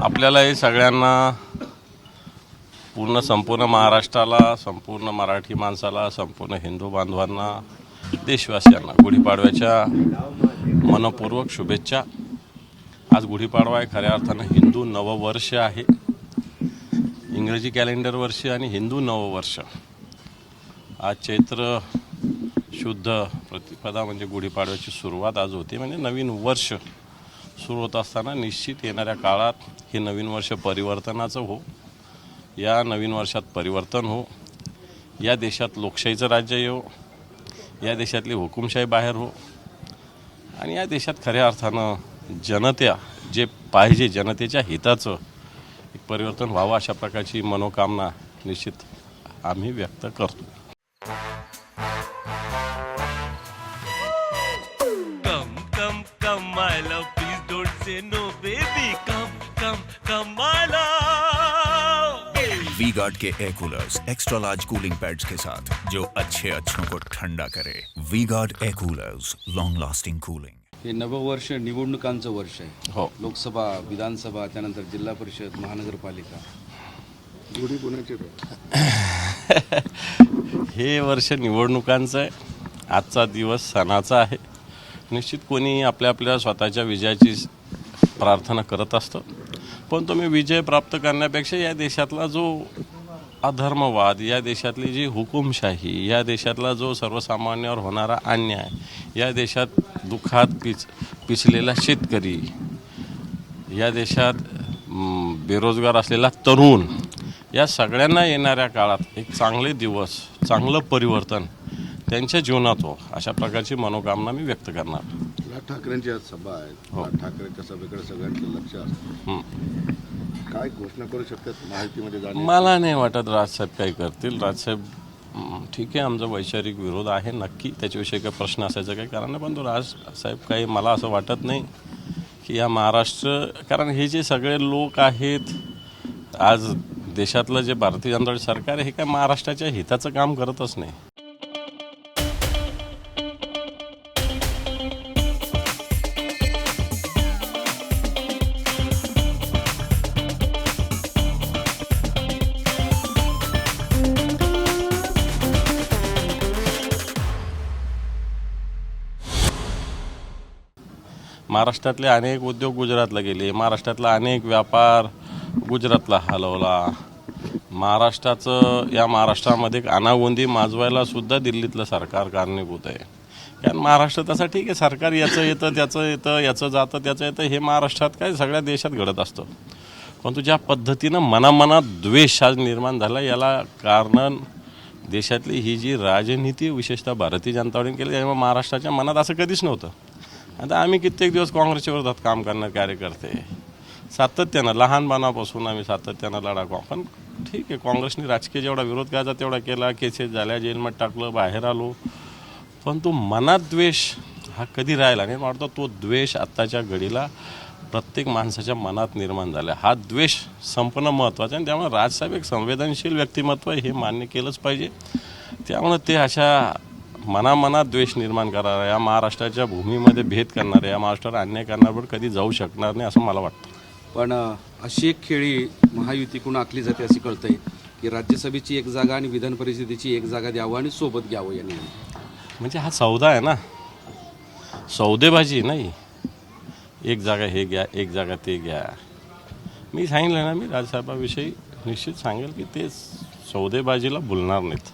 आपल्यालाही सगळ्यांना संपूर्ण महाराष्ट्राला, संपूर्ण मराठी माणसाला, संपूर्ण हिंदू बांधवांना, देशवासियांना गुढीपाडव्याच्या मनपूर्वक शुभेच्छा। आज गुढीपाडवा आहे, खऱ्या अर्थानं हिंदू नववर्ष आहे। इंग्रजी कॅलेंडर वर्ष आणि हिंदू नववर्ष। आज चैत्र शुद्ध प्रतिपदा म्हणजे गुढीपाडव्याची सुरुवात आज होती। म्हणजे नवीन वर्ष सुरू होत असताना निश्चित येणाऱ्या काळात हे नवीन वर्ष परिवर्तनाचं हो, या नवीन वर्षात परिवर्तन हो, या देशात लोकशाहीचं राज्य येवो, या देशातली हुकुमशाही बाहेर हो आणि या देशात खऱ्या अर्थानं जनता जे पाहिजे, जनतेच्या हिताचं एक परिवर्तन व्हावं, अशा प्रकारची मनोकामना निश्चित आम्ही व्यक्त करतो। My love, please don't say no, baby. Come, my love. V-Guard के air coolers extra large cooling pads के साथ जो अच्छों को ठंडा करे। V-Guard air coolers, long lasting cooling. हे नववर्ष निवडणुकांचं वर्ष आहे। हो, लोकसभा, विधानसभा, त्यानंतर जिल्हा परिषद, महानगरपालिका। गुढी कोणाची हे वर्ष निवडणुकांचं आहे। आजचा दिवस सणाचा आहे। निश्चित कोणी आपल्या आपल्या स्वतःच्या विजयाची प्रार्थना करत असतं, पण तुम्ही विजय प्राप्त करण्यापेक्षा या देशातला जो अधर्मवाद, या देशातली जी हुकुमशाही, या देशातला जो सर्वसामान्यावर होणारा अन्याय, या देशात दुःखात पिचलेला शेतकरी, या देशात बेरोजगार असलेला तरुण, या सगळ्यांना येणाऱ्या काळात एक चांगले दिवस, चांगलं परिवर्तन त्यांच्या जीवनात हो, अशा प्रकारची मनोकामना मी व्यक्त करणार। राज ठाकरेंची आज सभा आहे। राज ठाकरेंच्या सभेकडे सगळ्यांचं लक्ष असतं। काय घोषणा करू शकतात माहितीमध्ये जाणे? मला नाही वाटत राजसाहेब काही करतील। राजसाहेब ठीक आहे, आमचा वैचारिक विरोध आहे नक्की, त्याच्याविषयी काही प्रश्न असायचं काही कारण नाही, पण तो राजसाहेब काही, मला असं वाटत नाही की या महाराष्ट्र, कारण हे जे सगळे लोक आहेत आज देशातलं जे भारतीय जनता पार्टी सरकार आहे, हे काय महाराष्ट्राच्या हिताचं काम करतच नाही। महाराष्ट्रातले अनेक उद्योग गुजरातला गेले, महाराष्ट्रातला अनेक व्यापार गुजरातला हलवला, या महाराष्ट्रामध्ये अनागोंदी माजवायला सुद्धा दिल्लीतलं सरकार कारणीभूत आहे। कारण महाराष्ट्र तसं ठीक आहे, सरकार याचं येतं, त्याचं येतं, याचं जातं, त्याचं येतं, हे महाराष्ट्रात काय सगळ्या देशात घडत असतं। परंतु ज्या पद्धतीनं मनामनात द्वेष आज निर्माण झाला, याला कारण देशातली ही जी राजनीती, विशेषतः भारतीय जनता पार्टीने केली, त्यामुळे महाराष्ट्राच्या मनात असं कधीच नव्हतं। आता आम्ही कित्येक दिवस काँग्रेसच्या विरोधात काम करणारे कार्यकर्ते, सातत्यानं लहानपणापासून आम्ही सातत्यानं लढा, पण ठीक आहे, काँग्रेसने राजकीय जेवढा विरोध करायचा तेवढा केला, केसेस झाल्या, जेलमध्ये टाकलं, बाहेर आलो, पण तो मनात द्वेष हा कधी राहिला नाही। वाटतं तो द्वेष आत्ताच्या घडीला प्रत्येक माणसाच्या मनात निर्माण झाला। हा द्वेष संपणं महत्त्वाचं आहे आणि त्यामुळे राजसाहेब एक संवेदनशील व्यक्तिमत्व हे मान्य केलंच पाहिजे। त्यामुळे ते अशा मनामनात द्वेष निर्माण करणाऱ्या, या महाराष्ट्राच्या भूमीमध्ये भेद करणाऱ्या, या महाराष्ट्रावर अन्याय करणाऱ्यावर कधी जाऊ शकणार नाही असं मला वाटतं। पण अशी एक खेळी महायुतीकडून आखली जाते असे कळतंय की राज्यसभेची एक जागा आणि विधान परिषदेची एक जागा द्यावं आणि सोबत घ्यावं यांनी। म्हणजे हा सौदा आहे ना, सौदेबाजी नाही। एक जागा हे घ्या, एक जागा ते घ्या। मी सांगितलं ना, मी राजसाहेबाविषयी निश्चित सांगेल की ते सौदेबाजीला बोलणार नाहीत।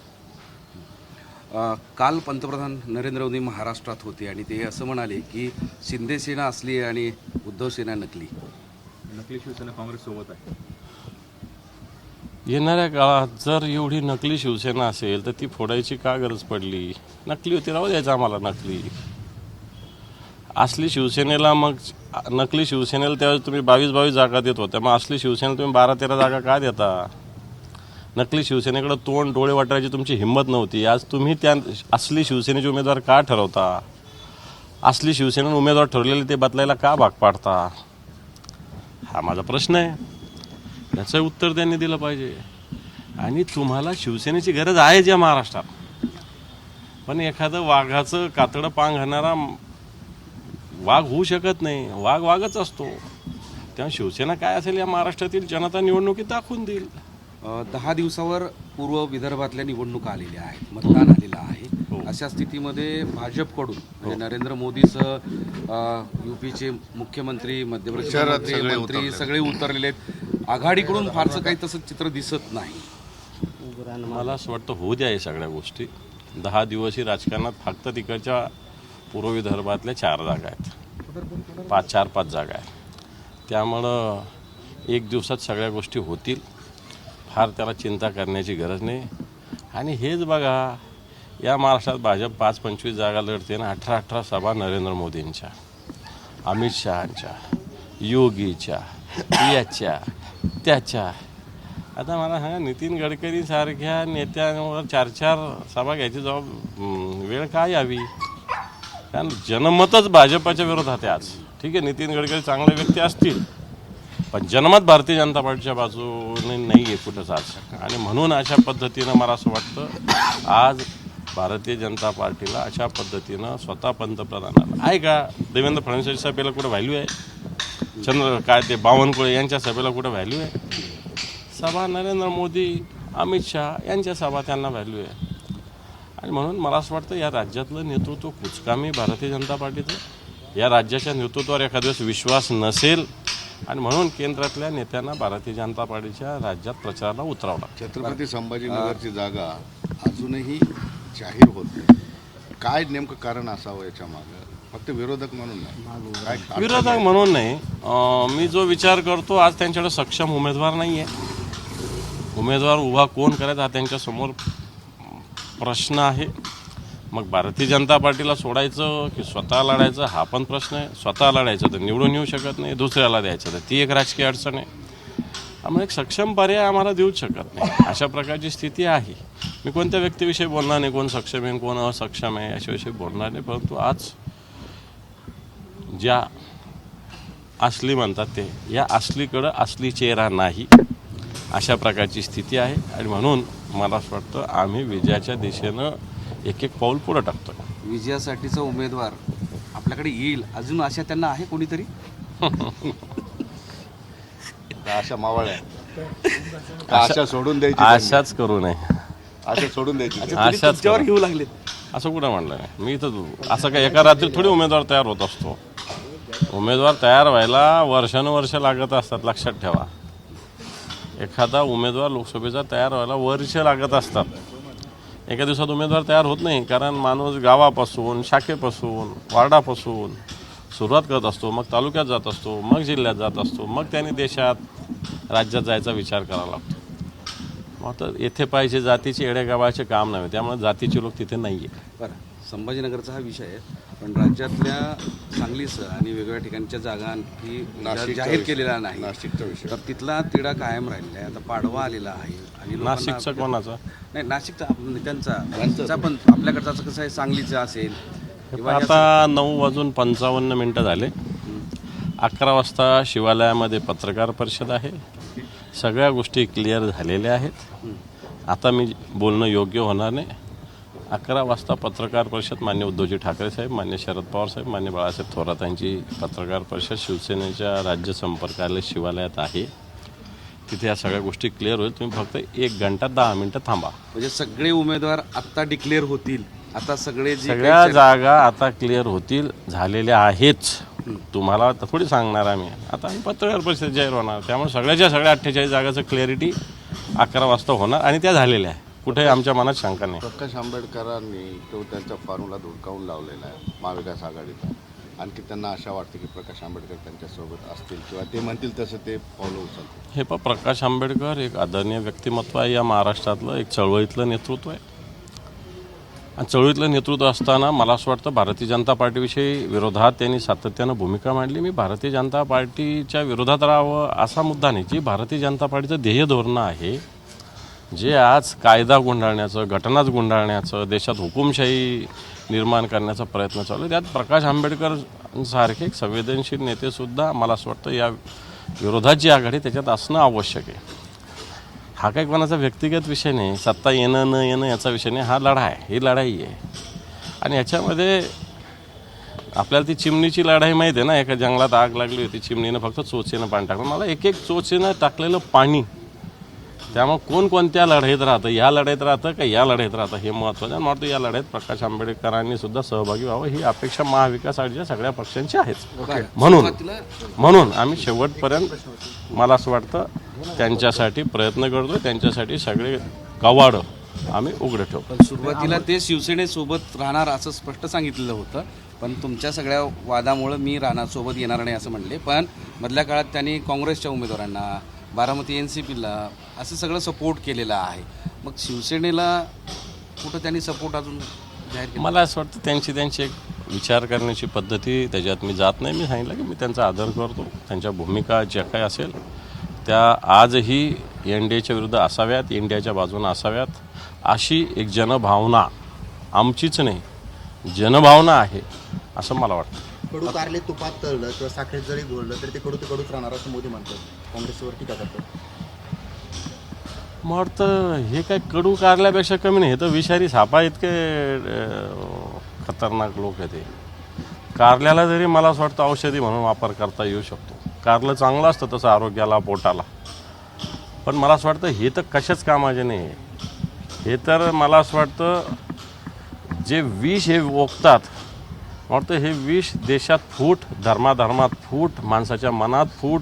काल पंतप्रधान नरेंद्र मोदी महाराष्ट्रात होते आणि ते असं म्हणाले की शिंदे सेना असली आणि उद्धव सेना नकली शिवसेना काँग्रेस सोबत आहे। येणाऱ्या काळात जर एवढी नकली शिवसेना असेल तर ती फोडायची का गरज पडली? नकली होती, राहू द्यायचं आम्हाला नकली। असली शिवसेनेला, मग नकली शिवसेनेला त्यावेळेस तुम्ही 22 जागा देत होत्या, मग असली शिवसेनेला तुम्ही 12-13 जागा का देता? नकली शिवसेनेकडे तोंड डोळे वाटायची तुमची हिंमत नव्हती, आज तुम्ही त्या असली शिवसेनेचे उमेदवार का ठरवता? असली शिवसेनेने उमेदवार ठरवलेले ते बदलायला का भाग पाडता? हा माझा प्रश्न आहे, याचं उत्तर त्यांनी दिलं पाहिजे। आणि तुम्हाला शिवसेनेची गरज आहे ज्या महाराष्ट्रात, पण एखादं वाघाचं कातडं पांग घालणारा वाघ होऊ शकत नाही। वाघ वाघच असतो। तेव्हा शिवसेना काय असेल या महाराष्ट्रातील जनता निवडणुकीत दाखवून देईल. 10 दिवसावर पूर्व विदर्भातल्या निवडणुका आलेल्या आहेत, मतदान आलेलं आहे. अशा स्थितीमध्ये भाजपकडून म्हणजे नरेंद्र मोदीसह युपीचे मुख्यमंत्री, मध्य प्रदेशचे मंत्री सगळे उतरलेले आहेत. आघाडीकडून फारसं काही तसं चित्र दिसत नाही. मला असं वाटतं होऊ द्या हे सगळ्या गोष्टी. 10 दिवसही राजकारणात फक्त तिकडच्या पूर्व विदर्भातल्या 4 जागा आहेत, 4-5 जागा आहेत. त्यामुळं 1 दिवसात सगळ्या गोष्टी होतील. फार त्याला चिंता करण्याची गरज नाही. आणि हेच बघा, या महाराष्ट्रात भाजप 5-25 जागा लढते ना. 18 सभा नरेंद्र मोदींच्या, अमित शहांच्या, योगीच्या, याच्या त्याच्या. आता मला सांगा, नितीन गडकरी सारख्या नेत्यांवर 4-4 सभा घ्यायची वेळ काय यावी? कारण जनमतच भाजपच्या विरोधात आहे आज. ठीक आहे, नितीन गडकरी चांगले व्यक्ती असतील, पण जनमत भारतीय जनता पार्टीच्या बाजूने नाही आहे कुठंच आज. आणि म्हणून अशा पद्धतीनं मला असं वाटतं आज भारतीय जनता पार्टीला अशा पद्धतीनं स्वतः पंतप्रधानाला आहे का, देवेंद्र फडणवीस सभेला कुठं व्हॅल्यू आहे? काय ते बावनकुळे यांच्या सभेला कुठं व्हॅल्यू आहे? सभा नरेंद्र मोदी, अमित शहा यांच्या सभा त्यांना व्हॅल्यू आहे. आणि म्हणून मला असं वाटतं या राज्यातलं नेतृत्व कुचकामी भारतीय जनता पार्टीचं. या राज्याच्या नेतृत्वावर एखाद्या दिवस विश्वास नसेल आणि म्हणून केंद्रातल्या नेत्यांना भारतीय जनता पार्टीच्या राज्यात प्रचाराला उतरावं लागतं. छत्रपती संभाजीनगरची जागा अजूनही जाहीर होत नाही. काय नेमकं कारण असावं याच्या मागं? फक्त विरोधक म्हणून नाही, काय विरोधक म्हणून नाही. मी जो विचार करतो, आज त्यांच्याकडे सक्षम उमेदवार नाही आहे. उमेदवार उभा कोण करायचा हा त्यांच्यासमोर प्रश्न आहे. मग भारतीय जनता पार्टीला सोडायचं की स्वतः लढायचं हा पण प्रश्न आहे. स्वतः लढायचं तर निवडून येऊ शकत नाही, दुसऱ्याला द्यायचं तर ती एक राजकीय अडचण आहे. त्यामुळे एक सक्षम पर्याय आम्हाला देऊच शकत नाही. अशा प्रकारची स्थिती आहे. मी कोणत्या व्यक्तीविषयी बोलणार नाही, कोण सक्षम आहे कोण असक्षम आहे अशाविषयी बोलणार नाही. परंतु आज ज्या असली म्हणतात ते, या असलीकडं असली चेहरा नाही, अशा प्रकारची स्थिती आहे. आणि म्हणून मला असं वाटतं आम्ही विजयाच्या दिशेनं एक पाऊल पुढं टाकतो. विजयासाठीचा उमेदवार आपल्याकडे येईल अजून आशा त्यांना आहे कोणीतरी? आशा मावळ्या आशा सोडून द्यायची, आशाच करू नये, आशा सोडून द्यायची. आशाच घेऊ लागले असं कुठं म्हणलं नाही मी. तर असं काय एका रात्री थोडी उमेदवार तयार होत असतो. उमेदवार तयार व्हायला वर्षानुवर्ष लागत असतात, लक्षात ठेवा. एखादा उमेदवार लोकसभेचा तयार व्हायला वर्ष लागत असतात. एका दिवसात उमेदवार तयार होत नाही. कारण माणूस गावापासून, शाखेपासून, वार्डापासून सुरुवात करत असतो, मग तालुक्यात जात असतो, मग जिल्ह्यात जात असतो, मग त्याने देशात, राज्यात जायचा विचार करावा लागतो. मग तर येथे पाहिजे जातीचे येडेगावाचे काम नव्हे. त्यामुळे जातीचे लोक तिथे नाही आहे. बरं, संभाजीनगरचा हा विषय आहे, पण राज्यातल्या सांगलीसह आणि वेगवेगळ्या ठिकाणच्या जागांची जाहीर केलेला नाही. नाशिकचा विषय तर तिथला तिढा कायम राहिलेला आहे. आता पाडवा आलेला आहे आणि लोकांना- नाशिकचा कोणाचा? नाही, नाशिकचा त्यांचा पण आपल्याकडचा कसं आहे, सांगलीचा असेल किंवा आता 9:55 झाले. 11 वाजता शिवालयामध्ये पत्रकार परिषद आहे. सगळ्या गोष्टी क्लिअर झालेल्या आहेत. आता मी बोलणं योग्य होणार नाही. 11 वाजता पत्रकार परिषद मान्य उद्धवजी ठाकरे साहेब, मान्य शरद पवार साहेब, मान्य बाळासाहेब थोरात यांची पत्रकार परिषद शिवसेनेच्या राज्य संपर्कालय शिवालयात आहे. तिथे या सगळ्या गोष्टी क्लिअर होईल. तुम्ही फक्त 1 घंटा 10 मिनिटं थांबा. म्हणजे सगळे उमेदवार आता डिक्लेअर होतील. आता सगळ्या जागा आता क्लिअर होतील, झालेल्या आहेच. तुम्हाला थोडी सांगणार आम्ही. आता आम्ही पत्रकार परिषद जाहीर होणार. त्यामुळे सगळ्या 48 जागाचं क्लॅरिटी 11 वाजता होणार आणि त्या झालेल्या आहे. कुठे आमच्या मनात शंका नाही. प्रकाश आंबेडकरांनी तो त्यांच्या फॉर्म्युला धुडकावून लावलेला आहे महाविकास आघाडीचा. आणखी त्यांना आशा वाटते की प्रकाश आंबेडकर त्यांच्यासोबत असतील किंवा ते म्हणतील तसं ते पावलं उचलतील. हे प्रकाश आंबेडकर एक आदरणीय व्यक्तिमत्व आहे. या महाराष्ट्रातलं एक चळवळीतलं नेतृत्व आहे. आणि चळवळीतलं नेतृत्व असताना मला असं वाटतं भारतीय जनता पार्टीविषयी विरोधात त्यांनी सातत्यानं भूमिका मांडली. मी भारतीय जनता पार्टीच्या विरोधात राहावं असा मुद्दा नाही. जी भारतीय जनता पार्टीचं ध्येय धोरणं आहे, जे आज कायदा गुंडाळण्याचं, घटनाच गुंडाळण्याचं, देशात हुकुमशाही निर्माण करण्याचा प्रयत्न चालू आहे, त्यात प्रकाश आंबेडकर सारखे एक संवेदनशील नेतेसुद्धा मला असं वाटतं या विरोधात जी आघाडी त्याच्यात असणं आवश्यक आहे. हा काही कोणाचा व्यक्तिगत विषय नाही, सत्ता येणं न येणं याचा विषय नाही. हा लढा आहे, ही लढाई आहे. आणि याच्यामध्ये आपल्याला ती चिमणीची लढाई माहिती आहे ना, एका जंगलात आग लागली होती, चिमणीनं फक्त चोचेनं पाणी टाकलं. मला एक एक चोचेनं टाकलेलं पाणी, त्यामुळे कोणकोणत्या लढाईत राहतं, या लढाईत राहतं का या लढाईत राहतं हे महत्त्वाचं. आणि मला वाटतं या लढाईत प्रकाश आंबेडकरांनी सुद्धा सहभागी व्हावं ही अपेक्षा महाविकास आघाडीच्या सगळ्या पक्षांची आहेच. म्हणून आम्ही शेवटपर्यंत मला असं वाटतं त्यांच्यासाठी प्रयत्न करतो, त्यांच्यासाठी सगळे कवाडं आम्ही उघडं ठेवतो. पण सुरुवातीला ते शिवसेनेसोबत राहणार असं स्पष्ट सांगितलेलं होतं, पण तुमच्या सगळ्या वादामुळे मी राणासोबत येणार नाही असं म्हणले. पण मधल्या काळात त्यांनी काँग्रेसच्या उमेदवारांना, बारामती NCPला असं सगळं सपोर्ट केलेलं आहे. मग शिवसेनेला कुठं त्यांनी सपोर्ट अजून जाहीर केला? मला असं वाटतं त्यांची एक विचार करण्याची पद्धती, त्याच्यात मी जात नाही. मी सांगितलं की मी त्यांचा आदर करतो, त्यांच्या भूमिका ज्या काही असेल त्या आजही NDAच्या विरुद्ध असाव्यात, इंडियाच्या बाजूने असाव्यात, अशी एक जनभावना आमचीच नाही जनभावना आहे असं मला वाटतं. कडू कारले तुपात तळलं किंवा साखरेत जरी घोळलं तरी ते कडूच राहणार असं मोदी म्हणतात. काँग्रेसवर टीका करतात. मग वाटतं हे काय कडू कारल्यापेक्षा कमी नाही, हे तर विषारी सापा इतके खतरनाक लोक आहे ते. कारल्याला जरी मला असं वाटतं औषधी म्हणून वापर करता येऊ शकतो. कारलं चांगलं असतं तसं आरोग्याला, पोटाला, पण मला असं वाटतं हे तर कशाच कामाचे नाही. हे तर मला असं वाटतं जे विष हे ओकतात, वाटतं हे विष देशात फूट, धर्मात फूट, माणसाच्या मनात फूट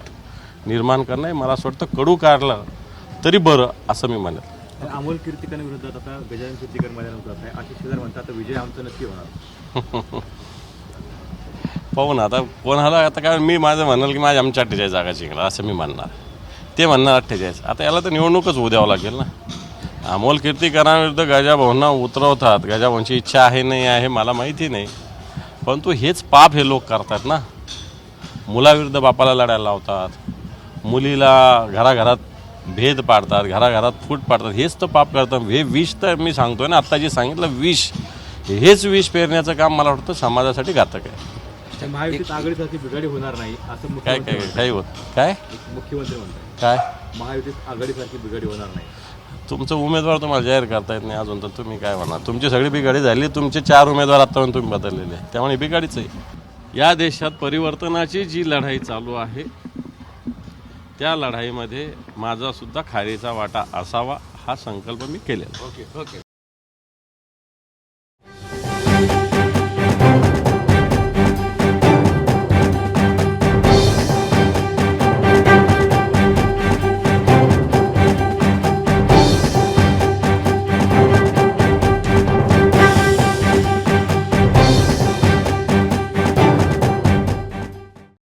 निर्माण करणं हे मला असं वाटतं कडू कारलं तरी बरं असं मी म्हणेल. अमोल कीर्तिकांविरोधात आता गजानन कीर्तिकर मैदानात उतरत आहे. आशिष शेलार म्हणतात आता विजय आमचा नक्की होणार. पाहू ना आता कोणाला. आता काय मी माझं म्हणाल की माझ्या आमच्या 48 जागा जिंकणार असं मी म्हणणार, ते म्हणणार 48. आता याला तर निवडणूकच होऊ द्यावं लागेल ना. अमोल कीर्तिकरांविरुद्ध गजाभाऊंना उतरवतात. गजाभाऊंची इच्छा आहे नाही आहे मला माहिती नाही, परंतु हेच पाप हे लोक करतात ना. मुलाविरुद्ध बापाला लढायला लावतात, मुलीला घराघरात भेद पाडतात, घराघरात फूट पाडतात, हेच तर पाप करतात. हे विष तर मी सांगतोय ना, आत्ता जे सांगितलं विष, हेच विष पेरण्याचं काम मला वाटतं समाजासाठी घातक आहे. महायुतीत आघाडीसारखी बिघाडी होणार नाही असं काय काय काही होत काय मुख्यमंत्री म्हणतात. काय महायुतीत आघाडीसारखी बिघाडी होणार नाही. तुमचं उमेदवार तुम्हाला जाहीर करता येत नाही अजून, तर तुम्ही काय म्हणणार. तुमची सगळी बिघाडी झाली, तुमचे 4 उमेदवार आत्तापर्यंत तुम्ही बदललेले आहे, त्यामुळे बिघाडीच आहे. या देशात परिवर्तनाची जी लढाई चालू आहे त्या लढाईमध्ये माझा सुद्धा खारीचा वाटा असावा हा संकल्प मी केलेला. ओके.